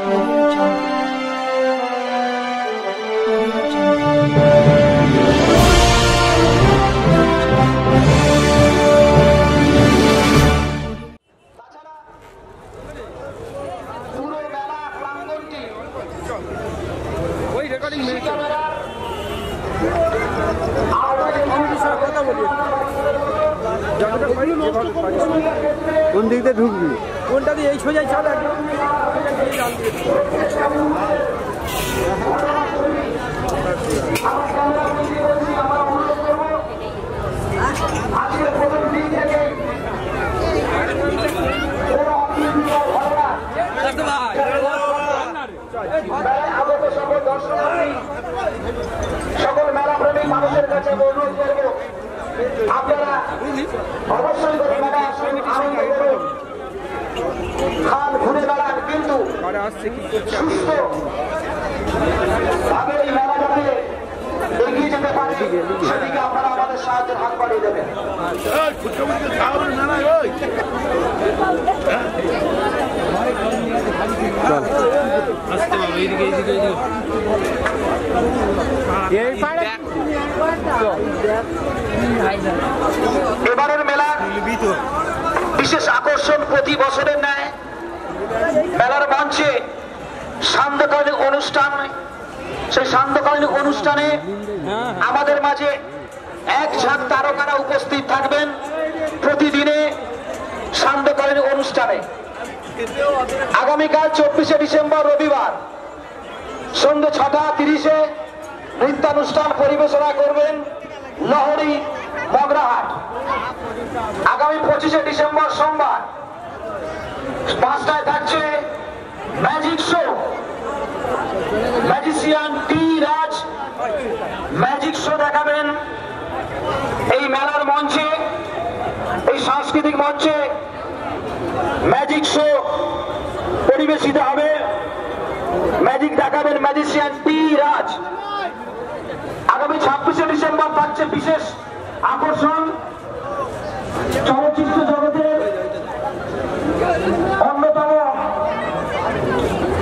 কোন দিক দিয়ে ঢুকবি? কোনটা দিয়ে? এই সোজাই চল একদম। সকল মেলা প্রেমী মানুষের কাছে অনুরোধ করবো, আপনারা অবশ্যই খান ঘুরে বেড়ান, কিন্তু সুস্থ ভাবে এই মেলা যাতে এগিয়ে যেতে পারে সেদিকে আপনারা আমাদের সাহায্যের হাত বাড়িয়ে দেবেন। এবারের মেলা বিশেষ আকর্ষণ প্রতি বছরের ন্যায় মেলার মঞ্চে সান্ধ্যকালীন অনুষ্ঠান। সেই সান্ধ্যকালীন অনুষ্ঠানে আমাদের মাঝে এক ঝাঁক তারকারা উপস্থিত থাকবেন প্রতিদিনে সান্ধ্যকালীন অনুষ্ঠানে। আগামীকাল 24শে ডিসেম্বর রবিবার সন্ধ্যে 6:30 নৃত্যানুষ্ঠান পরিবেশনা করবেন লহরী মগরাহাট। আগামী 25শে ডিসেম্বর সোমবার 5টায় থাকছে ম্যাজিক শো। ম্যাজিশিয়ান টি রাজ ম্যাজিক শো দেখাবেন এই মেলার মঞ্চে, এই সাংস্কৃতিক মঞ্চে ম্যাজিক শো পরিবেশিত হবে। ম্যাজিক দেখাবেন ম্যাজিশিয়ান টি রাজ। আগামী 26শে ডিসেম্বর থাকছে বিশেষ আকর্ষণ চলচ্চিত্র জগতের অন্যতম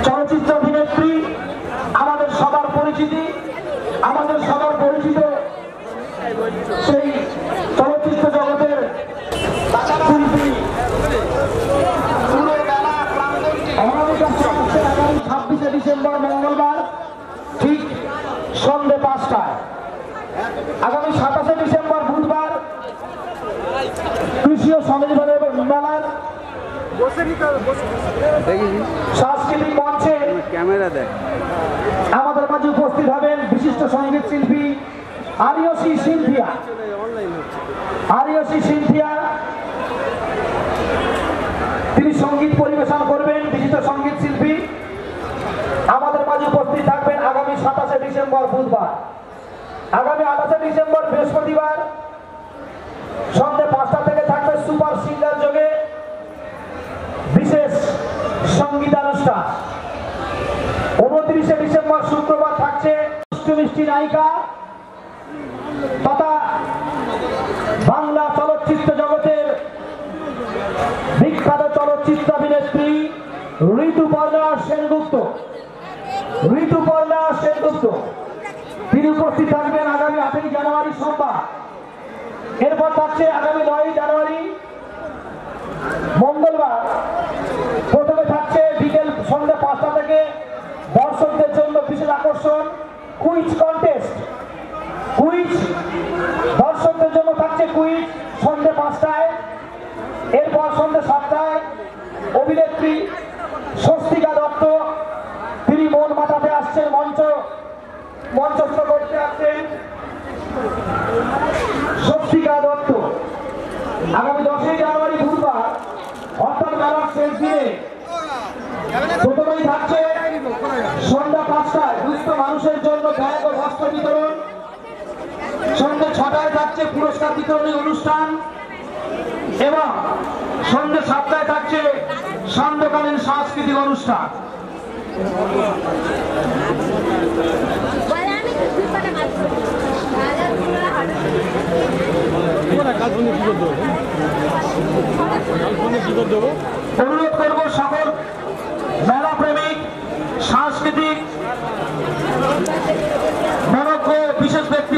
চলচ্চিত্র অভিনেত্রী, আমাদের সবার পরিচিত সেই চলচ্চিত্র জগতের শিল্পী পুরো মেলা প্রাঙ্গণটি আগামী 26শে ডিসেম্বর মঙ্গলবার ঠিক সন্ধ্যে 5টায়। আগামী 27শে ডিসেম্বর বুধবার কৃষি ও সমাজ মেলার সাংস্কৃতিক মঞ্চে ক্যামেরা দেখ আমাদের মাঝে উপস্থিত হবেন বিশিষ্ট সঙ্গীত শিল্পী আরিয়সী সিনথিয়া। তিনি সঙ্গীত পরিবেশন করবেন। বিশিষ্ট সঙ্গীত শিল্পী আমাদের মাঝে উপস্থিত থাকবেন আগামী 27শে ডিসেম্বর বুধবার। আগামী 28শে ডিসেম্বর বৃহস্পতিবার সন্ধ্যে 5টা থেকে থাকবে সুপার সিঙ্গার যোগে বিশেষ সঙ্গীতানুষ্ঠান। 29শে ডিসেম্বর শুক্রবার থাকছে মিষ্টি নায়িকা তথা বাংলা চলচ্চিত্র জগতের বিখ্যাত চলচ্চিত্র অভিনেত্রী ঋতুপর্ণা সেনগুপ্ত। তিনি উপস্থিত থাকবেন আগামী 8ই জানুয়ারি সোমবার। এরপর থাকছে আগামী 9ই জানুয়ারি মঙ্গলবার। প্রথমে থাকছে বিকেল সন্ধ্যা 5টা থেকে দর্শকদের জন্য বিশেষ আকর্ষণ কুইজ কন্টেস্ট। দর্শকদের জন্য থাকছে কুইজ সন্ধ্যে 5টায়। এরপর সন্ধ্যে 7টায় অভিনেত্রী স্বস্তিকা দত্ত, তিনি মন মাতাতে আসছেন, মঞ্চস্থ করতে আসছেন স্বস্তিকা দত্ত। আগামী 10ই জানুয়ারি বুধবার অর্থাৎ মেলার শেষ দিনে প্রথমেই থাকছে সন্ধ্যা 5টায় দুস্থ মানুষের জন্য ব্যাগ ও বস্ত্র বিতরণ। সন্ধ্যে 6টায় থাকছে পুরস্কার বিতরণী অনুষ্ঠান এবং সন্ধ্যে 7টায় থাকছে সান্ধ্যকালীন সাংস্কৃতিক অনুষ্ঠান। অনুরোধ করব সকল মেলা প্রেমিক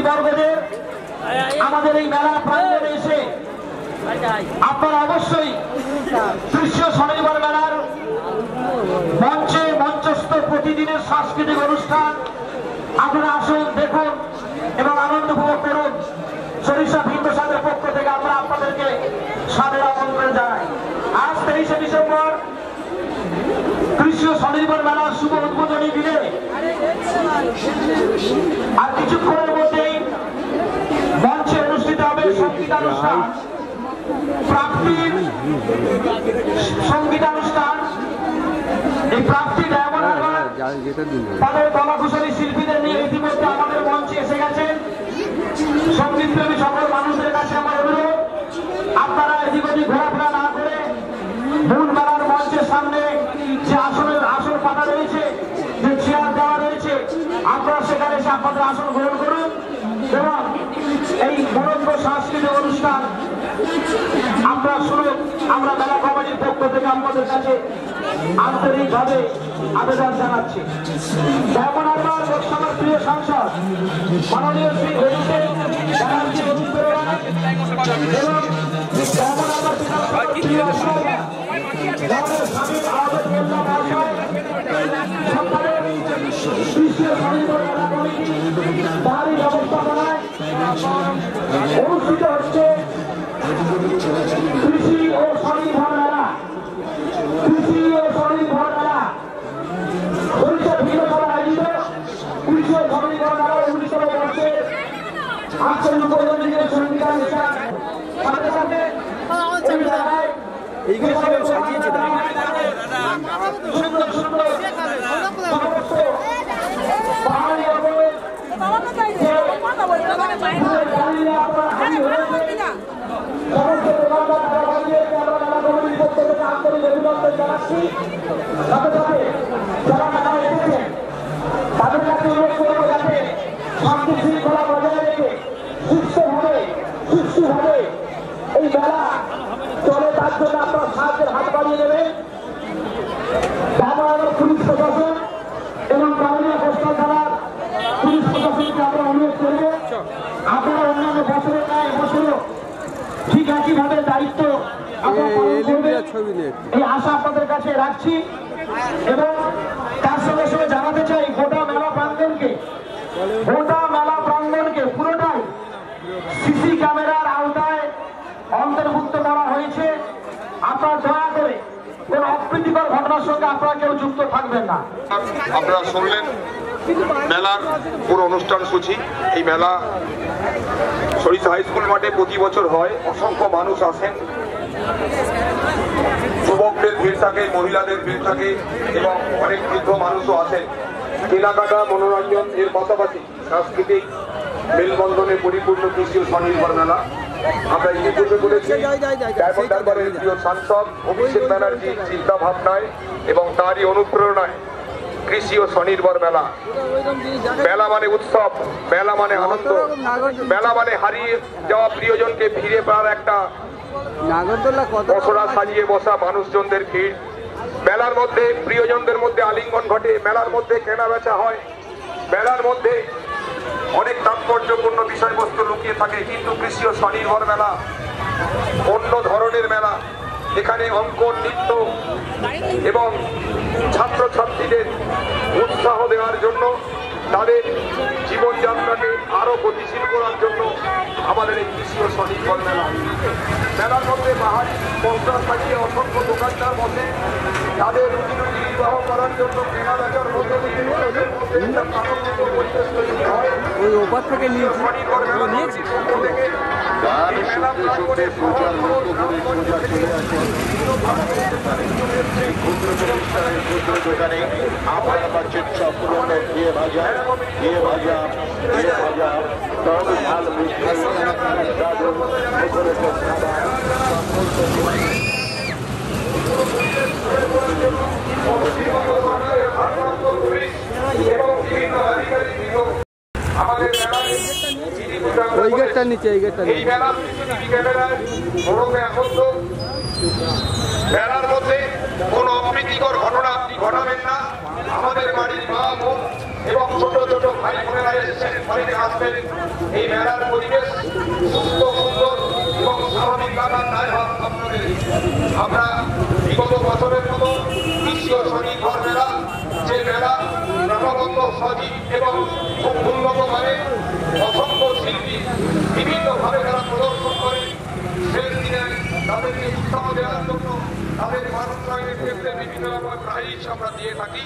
বর্গদের আমাদের এই মেলা প্রাঙ্গণে এসে আপনারা অবশ্যই তৃতীয় শনিবার মেলার মঞ্চস্থ প্রতিদিনের সাংস্কৃতিক অনুষ্ঠান আপনারা আসুন, দেখুন এবং আনন্দ উপভোগ করুন। সরিষা ভিন্ন সাথে পক্ষ থেকে আমরা আপনাদেরকে সাদর আমন্ত্রণ জানাই। আজ 23শে ডিসেম্বর তৃতীয় শনিবার মেলার শুভ উদ্বোধনী দিনে আর কিছুক্ষণের মধ্যেই মঞ্চে অনুষ্ঠিত হবে সঙ্গীতানুষ্ঠান, প্রাপ্তির সঙ্গীতানুষ্ঠান। এই প্রাপ্তি ডায়মন্ড হারবার তাদের কলাকুশলী শিল্পীদের নিয়ে ইতিমধ্যে আমাদের মঞ্চে এসে গেছেন। সঙ্গীতপ্রেমী সকল মানুষদের কাছে আমার অনুরোধ, আপনারা এদিক ওদিক ঘোরাফেরা না করে মূল মেলার মঞ্চের সামনে যে আসন পাতা রয়েছে, যে চেয়ার দেওয়া রয়েছে, আপনারা সেখানে এসে আপনাদের আসন গ্রহণ করুন এবং এই মনোজ্ঞ সাংস্কৃতিক অনুষ্ঠান আমরা শুনুন। আমরা মেলা কমিটির পক্ষ থেকে আপনাদের কাছে আন্তরিকভাবে আবেদন জানাচ্ছি। ডায়মন্ড হারবার লোকসভার প্রিয় সাংসদ মাননীয় শ্রী গরিতে ব্যানার্জি অনুপ্রেরণা এবং ডায়মন্ড হারবার প্রিয় স্বামী আহমেদ মোল্লা মহাশয় সরকারের তৃতীয় শনিবার মেলা কমিটি তারই ব্যবস্থাপনায় অনুষ্ঠিত হচ্ছে কৃষি ও স্বনির্ভর মেলা। কৃষি ও স্বনির্ভর মেলা সরিষা ভিন্নভাবে আয়োজিত কৃষি ও স্বনির্ভর মেলা 19তম বর্ষে আঞ্চলিক উপজেলা সঙ্গীতানুষ্ঠান সাথে সাথে এইগুলো সেভাবে সাজিয়েছে সুন্দর সুন্দর পাহাড়ি অবয়ব সমস্ত কমিটির পক্ষ থেকে আন্তরিক অভিনন্দন জানাচ্ছি। সাথে সাথে যারা মেলায় এসেছেন তাদের কাছে অনুরোধ করবো যাতে শান্তি শৃঙ্খলা বজায় রেখে সুস্থভাবে এই মেলা চলে, তার জন্য আপনারা সাহায্যের হাত বাড়িয়ে দেবেন। আমার পুলিশ প্রশাসন এবং কাউরিয়া কোস্টাল থানার পুলিশ প্রশাসনকে আমরা অনুরোধ করবো, আপনারা অন্যান্য বছরের ন্যায় এবছরও ঠিক একইভাবে দায়িত্ব এই আশা আপনাদের কাছে রাখছি। এবং তার সঙ্গে সঙ্গে জানাতে চাই গোটা মেলা প্রাঙ্গণকে পুরোটাই সিসি ক্যামেরার আওতায় অন্তর্ভুক্ত করা হয়েছে। আপনারা দয়া করে কোন অপ্রীতিকর ঘটনার সঙ্গে আপনারা কেউ যুক্ত থাকবেন না। আপনারা শুনলেন মেলার পুরো অনুষ্ঠান সূচি। এই মেলা সরিষা হাই স্কুল মাঠে প্রতি বছর হয়, অসংখ্য মানুষ আসেন, যুবকদের ভিড় থাকে, মহিলাদের ভিড় থাকে এবং অনেক বৃদ্ধ মানুষও আসেন। কেনাকাটা, মনোরঞ্জন এর পাশাপাশি সাংস্কৃতিক মেলবন্ধনে পরিপূর্ণ কৃষি ও স্বনির্ভর মেলা। আমরা ইতিপূর্বে বলেছি ডায়মন্ড হারবারের প্রিয় সাংসদ অভিষেক ব্যানার্জির চিন্তা ভাবনায় এবং তারই অনুপ্রেরণায় কৃষি ও স্বনির্ভর মেলা। মেলা মানে উৎসব, মেলা মানে আনন্দ, মেলা মানে হারিয়ে যাওয়া প্রিয়জনকে ফিরে পাওয়ার একটা বছরা সাজিয়ে বসা মানুষজনদের ভিড়। মেলার মধ্যে প্রিয়জনদের মধ্যে আলিঙ্গন ঘটে, মেলার মধ্যে কেনা বেচা হয়, মেলার মধ্যে অনেক তাৎপর্যপূর্ণ বিষয়বস্তু লুকিয়ে থাকে। কিন্তু কৃষি ও স্বনির্ভর মেলা অন্য ধরনের মেলা। এখানে অঙ্কন, নৃত্য এবং ছাত্রছাত্রীদের উৎসাহ দেওয়ার জন্য, তাদের জীবনযাত্রাকে আরো গতিশীল করার জন্য আমাদের এই কৃষি ও স্বনির্ভর মেলা। মেলার মধ্যে বাহারি পঞ্চাশ সাজিয়ে অসংখ্য দোকানদার বসে, তাদের রুটি নির্বাহ করার জন্য কেনা বেচার মধ্যে দিয়ে ওই ওপার থেকে নিয়েছি। দোকানে আপনারা পাচ্ছেন সম্পূর্ণ দিয়ে ভাজা ঝাল মিষ্টি ওই গেটটা নিচে, এই গেটটা এই মেলার সিসিটিভি ক্যামেরায় বড়কে এখন তো মেলার মধ্যে কোন অপ্রীতিকর ঘটনা আপনি ঘটাবেন না। আমাদের বাড়ির মা, বোন এবং ছোট ছোট ভাই বোনেরা এসেছেন, অনেকে আসবেন। এই মেলার পরিবেশ সুস্থ, সুন্দর এবং স্বাভাবিক লাগার দায়ভার আপনাদের। আমরা বিগত বছরের মতো বিশ্ব স্বনির্ভর মেলা, যে মেলা প্রাণবন্ত, সজীব এবং খুব উন্নত মানের অসংখ্য শিল্পী বিভিন্নভাবে তারা প্রদর্শন করে, শেষ দিনে তাদেরকে উৎসাহ দেওয়ার জন্য তাদের মানবতায়নের ক্ষেত্রে বিভিন্ন রকম প্রাইজ আমরা দিয়ে থাকি।